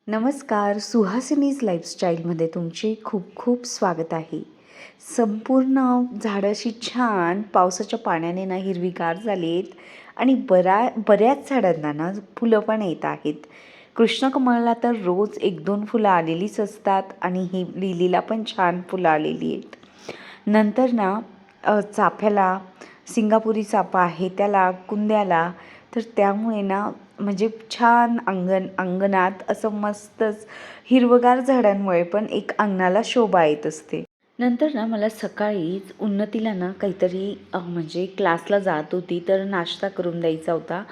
नमस्कार, सुहासिनीज लाईफस्टाईलमध्ये तुमचे खूप खूप स्वागत आहे. संपूर्ण झाडं अशी छान पावसाच्या पाण्याने ना हिरवीगार झाली आहेत आणि बऱ्याच झाडांना ना फुलं पण येत आहेत. कृष्णकमळला तर रोज 1-2 फुलं आलेलीच असतात आणि ही लिलीला पण छान फुलं आलेली आहेत. नंतर ना चाफ्याला, सिंगापुरी चाफा आहे त्याला, कुंद्याला, तर त्यामुळे ना म्हणजे छान अंगणात असं मस्तच हिरवगार झाडांमुळे पण एक अंगणाला शोभा येत असते. नंतर ना मला सकाळीच उन्नतीला ना काहीतरी म्हणजे क्लासला जात होती तर नाश्ता करून द्यायचा होता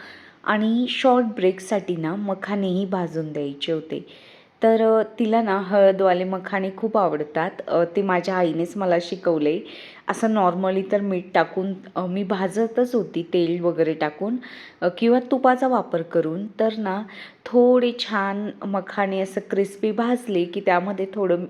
आणि शॉर्ट ब्रेकसाठी ना मखानेही भाजून द्यायचे होते. तर तिला ना हळदवाले मखाणे खूप आवडतात. ते माझ्या आईनेच मला शिकवले. असं नॉर्मली तर मीठ टाकून मी भाजतच होती तेल वगैरे टाकून किंवा तुपाचा वापर करून. तर ना थोडे छान मखाणे असं क्रिस्पी भाजले की त्यामध्ये थोडं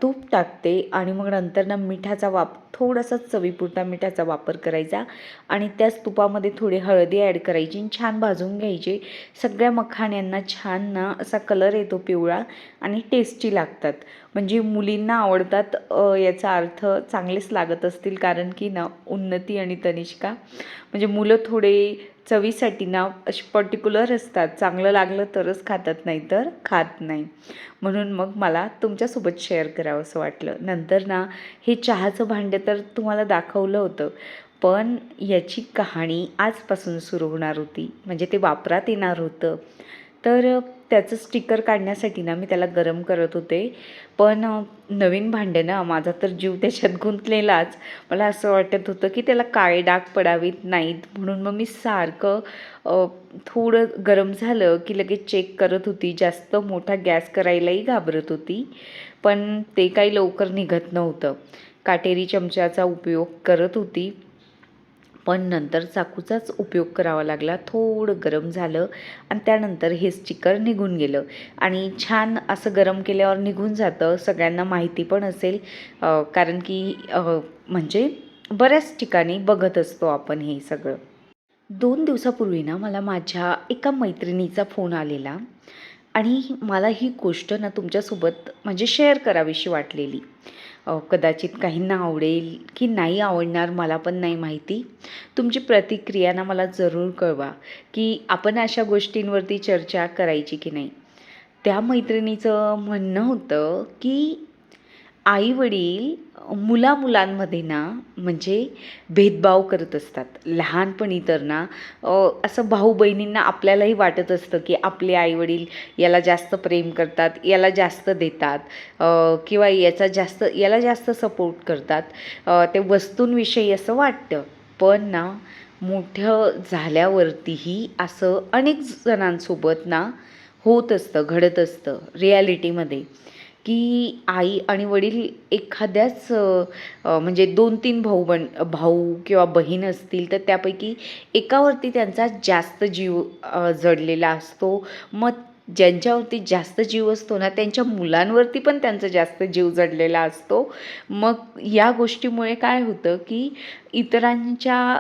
तूप टाकते आणि मग नंतर ना थोडासा चवीपुरता मिठाचा वापर करायचा आणि त्याच तुपामध्ये थोडी हळदी ॲड करायची आणि छान भाजून घ्यायचे. सगळ्या मखाण्यांना छान ना असा कलर येतो पिवळा आणि टेस्टी लागतात. म्हणजे मुलींना आवडतात याचा अर्थ चांगलेच लागत असतील, कारण की ना उन्नती आणि तनिष्का म्हणजे मुलं थोडे चवीसाठी ना अशी पर्टिक्युलर असतात. चांगलं लागलं तरच खातात, नाही तर खात नाही. म्हणून मग मला तुमच्यासोबत शेअर करावं असं वाटलं. नंतर ना हे चहाचं भांडं तर तुम्हाला दाखवलं होतं, पण याची कहाणी आजपासून सुरू होणार होती. म्हणजे ते वापरात येणार होतं. तर त्याचं स्टिकर काढण्यासाठी ना मी त्याला गरम करत होते. पण नवीन भांडं ना, माझा तर जीव त्याच्यात गुंतलेलाच. मला असं वाटत होतं की त्याला काळे डाग पडावेत नाहीत, म्हणून मग मी सारखं थोडं गरम झालं की लगेच चेक करत होती. जास्त मोठा गॅस करायलाही घाबरत होती, पण ते काही लवकर निघत नव्हतं. काटेरी चमच्याचा उपयोग करत होती, पण नंतर चाकूचाच उपयोग करावा लागला. थोडं गरम झालं आणि त्यानंतर हे स्टिकर निघून गेलं आणि छान असं गरम केल्यावर निघून जातं. सगळ्यांना माहिती पण असेल, कारण की म्हणजे बऱ्याच ठिकाणी बघत असतो आपण हे सगळं. 2 दिवसापूर्वी ना मला माझ्या एका मैत्रिणीचा फोन आलेला आणि मला ही गोष्ट ना तुमच्यासोबत म्हणजे शेअर करावीशी वाटलेली. कदाचित काहींना आवडेल की नाही आवडणार मला पण नाही माहिती. तुमची प्रतिक्रिया ना मला जरूर कळवा की आपण अशा गोष्टींवरती चर्चा करायची की नाही. त्या मैत्रिणीचं म्हणणं होतं की आई-वडील मुलांमध्ये ना म्हणजे भेदभाव करत असतात. लहानपणी तर ना असं भाऊ-बहिणींना आपल्यालाही वाटत असतं की आपले आई-वडील याला जास्त प्रेम करतात, याला जास्त देतात किंवा याला जास्त सपोर्ट करतात. ते वस्तूंविषयी असं वाटतं. पण ना मोठं झाल्यावरतीही असं अनेक जणांसोबत ना होत असतं, घडत असतं रिॲलिटीमध्ये. की आई आणि वडील एखाद्याच म्हणजे 2-3 भाऊ किंवा बहीण असतील तर त्यापैकी एकावरती त्यांचा जास्त जीव जडलेला असतो. मग ज्यांच्यावरती जास्त जीव असतो ना त्यांच्या मुलांवरती पण त्यांचा जास्त जीव जडलेला असतो. मग या गोष्टीमुळे काय होतं की इतरांच्या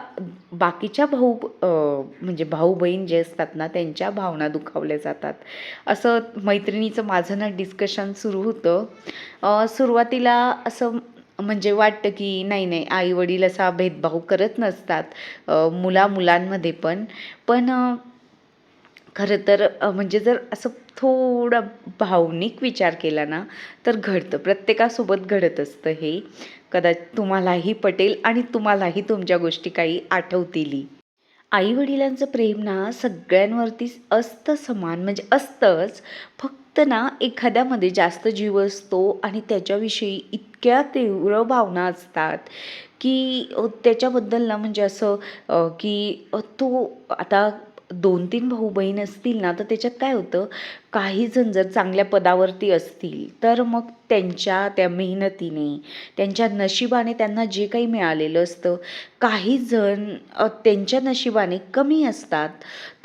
बाकीच्या म्हणजे भाऊ बहीण जे असतात ना त्यांच्या भावना दुखावल्या जातात. असं मैत्रिणीचं माझं ना डिस्कशन सुरू होतं. सुरुवातीला असं म्हणजे वाटतं की नाही आई-वडील असा भेदभाव करत नसतात मुलांमध्ये पण. पण खरं तर म्हणजे जर असं थोडा भावनिक विचार केला ना तर घडतं. प्रत्येकासोबत घडत असतं हे. कदाचित तुम्हालाही पटेल आणि तुम्हालाही तुमच्या गोष्टी काही आठवतीलही. आई-वडिलांचं प्रेम ना सगळ्यांवरतीच असतं समान, म्हणजे असतंच. फक्त ना एखाद्यामध्ये जास्त जीव असतो आणि त्याच्याविषयी इतक्या तीव्र भावना असतात की त्याच्याबद्दल ना म्हणजे असं की तो आता 2-3 भाऊ-बहीण असतील ना, तर त्याच्यात काय होतं, काही जण जर चांगल्या पदावरती असतील, तर मग त्यांच्या त्या मेहनतीने, त्यांच्या नशिबाने त्यांना जे काही मिळालेलं असतं. काही जण त्यांच्या नशिबाने कमी असतात,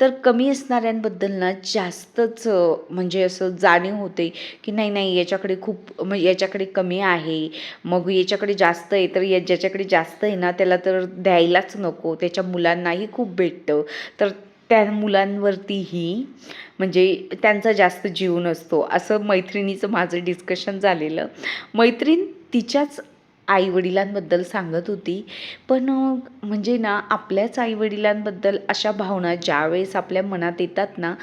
तर कमी असणाऱ्यांबद्दल ना जास्तच म्हणजे असं जाणीव होते की नाही याच्याकडे याच्याकडे कमी आहे, मग याच्याकडे जास्त आहे, तर ज्याच्याकडे जास्त आहे ना त्याला तर द्यायलाच नको. त्याच्या मुलांनाही खूप भेटतं, तर त्या मुलांवरतीही म्हणजे त्यांचा जास्त जीव नसतो, असं मैत्रिणीचं माझं डिस्कशन झालेलं. मैत्रीण तिच्याच आईवडिलांबद्दल सांगत होती. पण म्हणजे ना आपल्याच आईवडिलांबद्दल अशा भावना ज्यावेळेस आपल्या मनात येतात ना,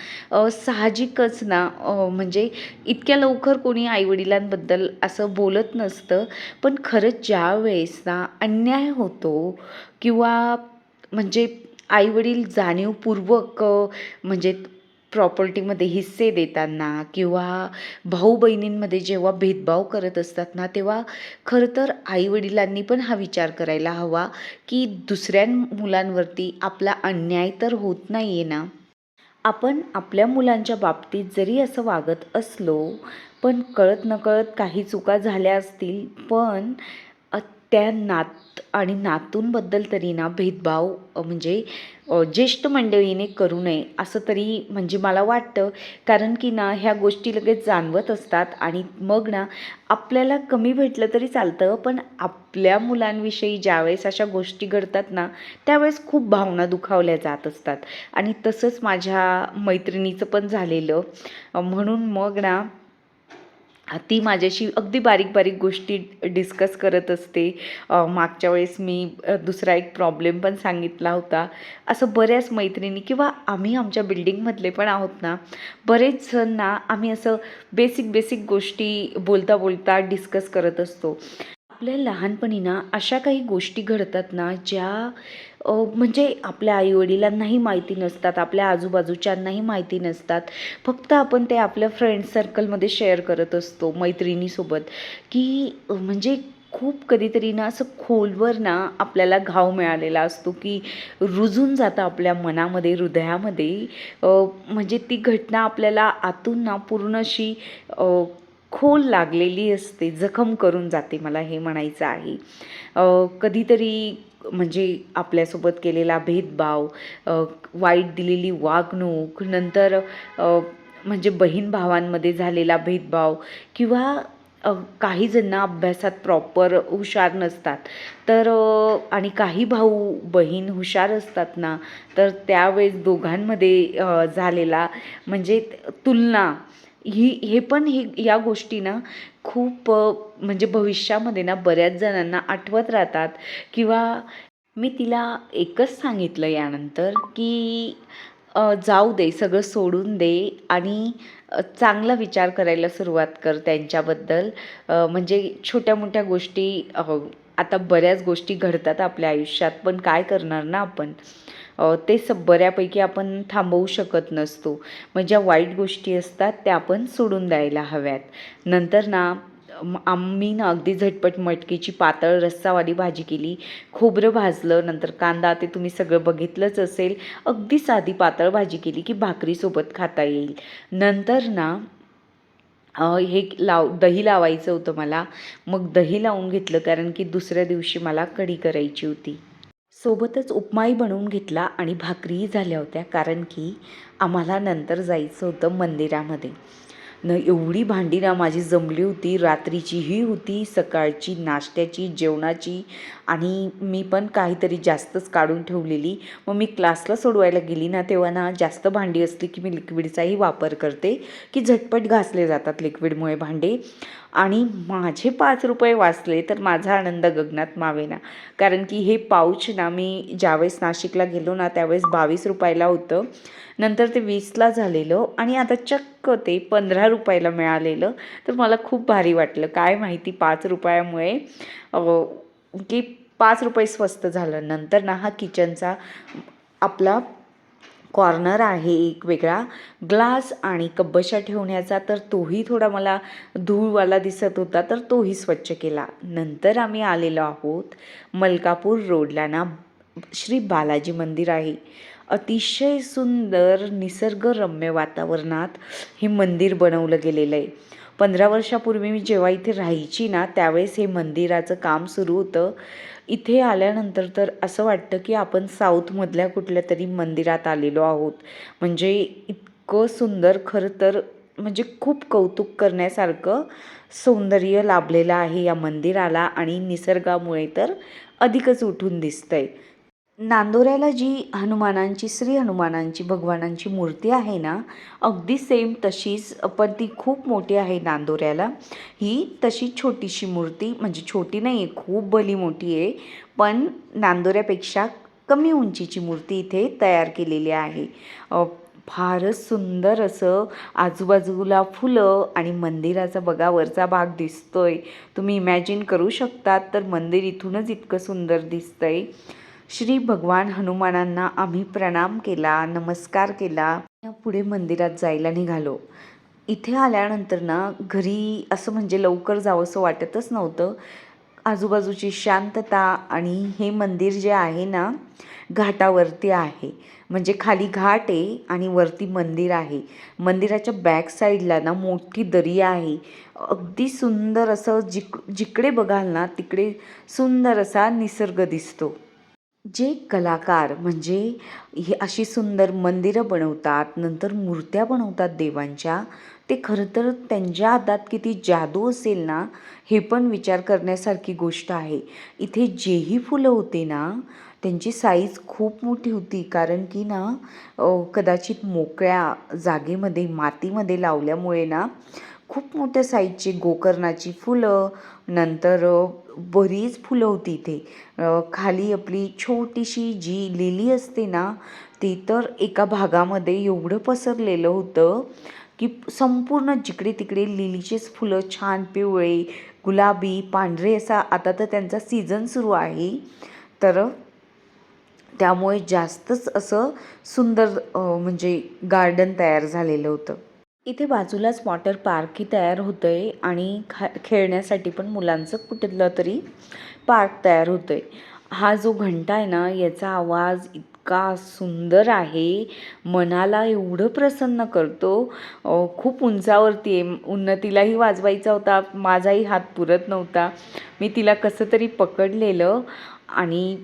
साहजिकच ना, म्हणजे इतक्या लवकर कोणी आईवडिलांबद्दल असं बोलत नसतं. पण खरंच ज्यावेळेस ना अन्याय होतो किंवा म्हणजे आईवडील जाणीवपूर्वक म्हणजे प्रॉपर्टीमध्ये हिस्से देताना किंवा भाऊ बहिणींमध्ये जेव्हा भेदभाव करत असतात ना, तेव्हा खरं तर आईवडिलांनी पण हा विचार करायला हवा की दुसऱ्या मुलांवरती आपला अन्याय तर होत नाही आहे ना. आपण आपल्या मुलांच्या बाबतीत जरी असं वागत असलो, पण कळत नकळत काही चुका झाल्या असतील, पण अ, त्या नात आणि नातूंबद्दल तरी ना भेदभाव म्हणजे ज्येष्ठ मंडळीने करू नये असं तरी म्हणजे मला वाटतं. कारण की ना ह्या गोष्टी लगेच जाणवत असतात आणि मग ना आपल्याला कमी भेटलं तरी चालतं, पण आपल्या मुलांविषयी ज्यावेळेस अशा गोष्टी घडतात ना, त्यावेळेस खूप भावना दुखावल्या जात असतात. आणि तसंच माझ्या मैत्रिणीचं पण झालेलं. म्हणून मग ना ती माझ्याशी अगदी बारीक बारीक गोष्टी डिस्कस करत असते. मागच्या वेळेस मी दुसरा एक प्रॉब्लेम पण सांगितला होता. असं बऱ्याच मैत्रिणी किंवा आम्ही आमच्या बिल्डिंगमधले पण आहोत ना, बरेच जण ना आम्ही असं बेसिक बेसिक गोष्टी बोलता बोलता डिस्कस करत असतो. आपल्या लहानपणी ना अशा काही गोष्टी घडतात ना, ज्या म्हणजे आपल्या आईवडिलांनाही माहिती नसतात, आपल्या आजूबाजूच्यांनाही माहिती नसतात. फक्त आपण ते आपल्या फ्रेंड सर्कलमध्ये शेअर करत असतो मैत्रिणीसोबत, की म्हणजे खूप कधीतरी ना असं खोलवर ना आपल्याला घाव मिळालेला असतो, की रुजून जातं आपल्या मनामध्ये, हृदयामध्ये. म्हणजे ती घटना आपल्याला आतून ना पूर्ण अशी खोल लागलेली असते, जखम करून जाते, मला हे म्हणायचं आहे. कधीतरी म्हणजे आपल्यासोबत केलेला भेदभाव, वाईट दिलेली वागणूक, नंतर म्हणजे बहीण भावांमध्ये झालेला भेदभाव किंवा काही जण अभ्यासात प्रॉपर हुशार नसतात, तर आणि काही भाऊ बहीण हुशार असतात ना, तर त्यावेळेस दोघांमध्ये झालेला म्हणजे तुलना, हे पण या गोष्टी ना खूप म्हणजे भविष्यामध्ये ना बऱ्याच जणांना आठवत राहतात. किंवा मी तिला एकच सांगितलं यानंतर, की जाऊ दे, सगळं सोडून दे आणि चांगला विचार करायला सुरुवात कर त्यांच्याबद्दल. म्हणजे छोट्या मोठ्या गोष्टी, आता बऱ्याच गोष्टी घडतात आपल्या आयुष्यात, पण काय करणार ना आपण. ते बऱ्यापैकी आपण थांबवू शकत नसतो. मग ज्या वाईट गोष्टी असतात त्या आपण सोडून द्यायला हव्यात. नंतर ना आम्ही ना अगदी झटपट मटकीची पातळ रस्सावाली भाजी केली. खोबरं भाजलं, नंतर कांदा, ते तुम्ही सगळं बघितलंच असेल. अगदी साधी पातळ भाजी केली की भाकरीसोबत खाता येईल. नंतर ना हे दही लावायचं होतं मला. मग दही लावून घेतलं, कारण की दुसऱ्या दिवशी मला कढी करायची होती. सोबतच उपमाही बनवून घेतला आणि भाकरीही झाल्या होत्या, कारण की आम्हाला नंतर जायचं होतं मंदिरामध्ये. एवढी भांडी ना माझी जमली होती, रात्रीचीही होती, सकाळची, नाश्त्याची, जेवणाची, आणि मी पण काहीतरी जास्तच काढून ठेवलेली. मग मी क्लासला सोडवायला गेली ना, तेव्हा ना जास्त भांडी असली की मी लिक्विडचाही वापर करते, की झटपट घासले जातात लिक्विडमुळे भांडे. आणि माझे 5 रुपये वाचले तर माझा आनंद गगनात मावेना. कारण की हे पाऊच ना मी ज्यावेळेस नाशिकला गेलो ना, त्यावेळेस 22 रुपयाला होतं. नंतर ते 20ला झालेलं आणि आता चक्क ते 15 रुपयाला मिळालेलं. तर मला खूप भारी वाटलं. काय माहिती 5 रुपयामुळे की 5 रुपये स्वस्त झालं. नंतर ना हा किचनचा आपला कॉर्नर आहे एक वेगळा, ग्लास आणि कब्बशा ठेवण्याचा, तर तोही थोडा मला धूळवाला दिसत होता, तर तोही स्वच्छ केला. नंतर आम्ही आलेलो आहोत मलकापूर रोडला ना, श्री बालाजी मंदिर आहे. अतिशय सुंदर निसर्गरम्य वातावरणात हे मंदिर बनवलं गेलेलं आहे. 15 वर्षापूर्वी मी जेव्हा इथे राहायची ना, त्यावेळेस हे मंदिराचं काम सुरू होतं. इथे आल्यानंतर तर असं वाटतं की आपण साऊथमधल्या कुठल्या तरी मंदिरात आलेलो आहोत. म्हणजे इतकं सुंदर, खरं तर म्हणजे खूप कौतुक करण्यासारखं सौंदर्य लाभलेलं आहे या मंदिराला, आणि निसर्गामुळे तर अधिकच उठून दिसतंय. नांदोऱ्याला जी हनुमानांची श्री हनुमानांची भगवानांची मूर्ती आहे ना, अगदी सेम तशीच, पण ती खूप मोठी आहे नांदोऱ्याला. ही तशी छोटीशी मूर्ती, म्हणजे छोटी नाही आहे, खूप भली मोठी आहे, पण नांदोऱ्यापेक्षा कमी उंचीची मूर्ती इथे तयार केलेली आहे. फारच सुंदर असं आजूबाजूला फुलं आणि मंदिराचा बघा वरचा भाग दिसतोय. तुम्ही इमॅजिन करू शकतात, तर मंदिर इथूनच इतकं सुंदर दिसतंय. श्री भगवान हनुमानांना आम्ही प्रणाम केला, नमस्कार केला. पुढे मंदिरात जायला निघालो. इथे आल्यानंतर ना घरी असं म्हणजे लवकर जावंसं वाटतच नव्हतं. आजूबाजूची शांतता आणि हे मंदिर जे आहे ना घाटावरती आहे, म्हणजे खाली घाट आहे आणि वरती मंदिर आहे. मंदिराच्या बॅक साईडला ना मोठी दरी आहे. अगदी सुंदर असं जिकडे बघाल ना तिकडे सुंदर असा निसर्ग दिसतो. जे कलाकार म्हणजे ही अशी सुंदर मंदिरं बनवतात, नंतर मूर्त्या बनवतात देवांच्या, ते खरं तर त्यांच्या हातात किती जादू असेल ना, हे पण विचार करण्यासारखी गोष्ट आहे. इथे जेही फुलं होते ना, त्यांची साईज खूप मोठी होती, कारण की ना कदाचित मोकळ्या जागेमध्ये मातीमध्ये लावल्यामुळे ना खूप मोठ्या साईजची गोकर्णाची फुलं, नंतर बरीच फुलं होती इथे. खाली आपली छोटीशी जी लिली असते ना, ती तर एका भागामध्ये एवढं पसरलेलं होतं की संपूर्ण जिकडे तिकडे लिलीचेच फुलं, छान पिवळे, गुलाबी, पांढरे, असा आता तर त्यांचा सीझन सुरू आहे, तर त्यामुळे जास्तच असं सुंदर म्हणजे गार्डन तयार झालेलं होतं. इथे बाजूलाच वॉटर पार्कही तयार होतं आहे आणि खेळण्यासाठी पण मुलांचं कुठलं तरी पार्क तयार होतं आहे. हा जो घंटा आहे ना, याचा आवाज इतका सुंदर आहे, मनाला एवढं प्रसन्न करतो. खूप उंचावरती आहे. उन्नतीलाही वाजवायचा होता, माझाही हात पुरत नव्हता. मी तिला कसं तरी पकडलेलं आणि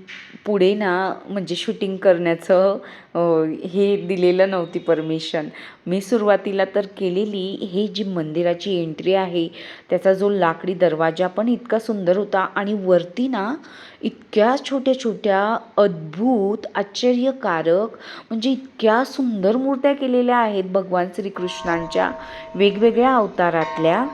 पुढे ना म्हणजे शूटिंग करण्याचं हे दिलेलं नव्हती परमिशन. मी सुरुवातीला तर केलेली. हे जी मंदिराची एंट्री आहे त्याचा जो लाकडी दरवाजा पण इतका सुंदर होता आणि वरती ना इतक्या छोट्या छोट्या अद्भुत आश्चर्यकारक म्हणजे इतक्या सुंदर मूर्त्या केलेल्या आहेत भगवान श्रीकृष्णांच्या वेगवेगळ्या अवतारातल्या.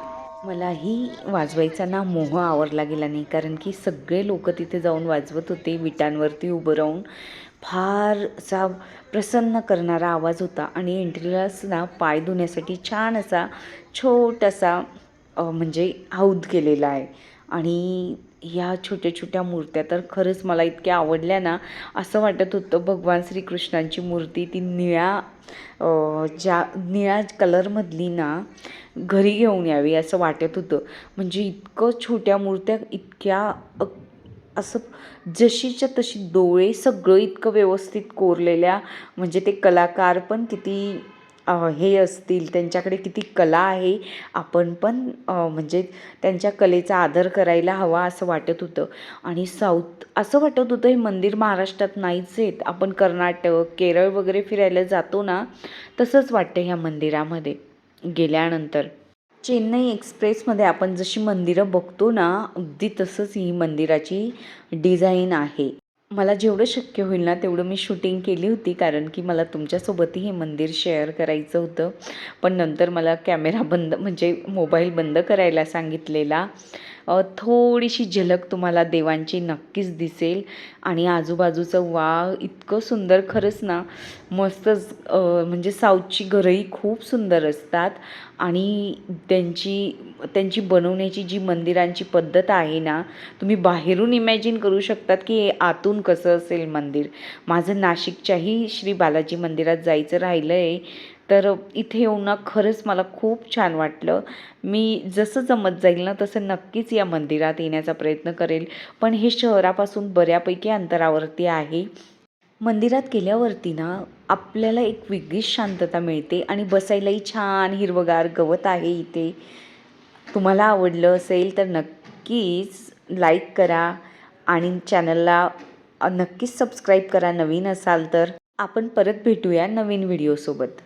मलाही वाजवायचा ना मोह आवरला गेला नाही, कारण की सगळे लोक तिथे जाऊन वाजवत होते विटांवरती उभं राहून. फार असा प्रसन्न करणारा आवाज होता आणि एंट्रीलाच ना पाय धुण्यासाठी छान असा छोटासा म्हणजे हौद केलेला आहे. आणि ह्या छोट्या छोट्या मूर्त्या तर खरंच मला इतक्या आवडल्या ना, असं वाटत होतं भगवान श्रीकृष्णांची मूर्ती ती निळ्या कलरमधली ना घरी घेऊन यावी असं वाटत होतं. म्हणजे इतकं छोट्या मूर्त्या इतक्या असं जशीच्या तशी, डोळे सगळं इतकं व्यवस्थित कोरलेल्या, म्हणजे ते कलाकार पण किती हे असतील, त्यांच्याकडे किती कला आहे. आपण पण म्हणजे त्यांच्या कलेचा आदर करायला हवा असं वाटत होतं. आणि असं वाटत होतं हे मंदिर महाराष्ट्रात नाहीच आहेत. आपण कर्नाटक, केरळ वगैरे फिरायला जातो ना, तसंच वाटतं ह्या मंदिरामध्ये गेल्यानंतर. चेन्नई एक्सप्रेसमध्ये आपण जशी मंदिरं बघतो ना, अगदी तसंच ही मंदिराची डिझाईन आहे. मला जेवढं शक्य होईल ना तेवढं मी शूटिंग केली होती, कारण की मला तुमच्यासोबतही हे मंदिर शेअर करायचं होतं. पण नंतर मला कॅमेरा बंद म्हणजे मोबाईल बंद करायला सांगितलेला. थोडीशी झलक तुम्हाला देवांची नक्कीच दिसेल आणि आजूबाजूचं इतकं सुंदर, खरंच ना मस्तच. म्हणजे साऊथची घरंही खूप सुंदर असतात आणि त्यांची बनवण्याची जी मंदिरांची पद्धत आहे ना, तुम्ही बाहेरून इमॅजिन करू शकतात की हे आतून कसं असेल मंदिर. माझं नाशिकच्याही श्री बालाजी मंदिरात जायचं राहिलं आहे, तर इथे येऊन ना खरंच मला खूप छान वाटलं. मी जसं जमत जाईल ना तसं नक्कीच या मंदिरात येण्याचा प्रयत्न करेल, पण हे शहरापासून बऱ्यापैकी अंतरावरती आहे. मंदिरात गेल्यावरती ना आपल्याला एक वेगळीच शांतता मिळते आणि बसायलाही छान हिरवगार गवत आहे इथे. तुम्हाला आवडलं असेल तर नक्कीच लाईक करा आणि चॅनलला नक्कीच सबस्क्राईब करा नवीन असाल तर. आपण परत भेटूया नवीन व्हिडिओसोबत.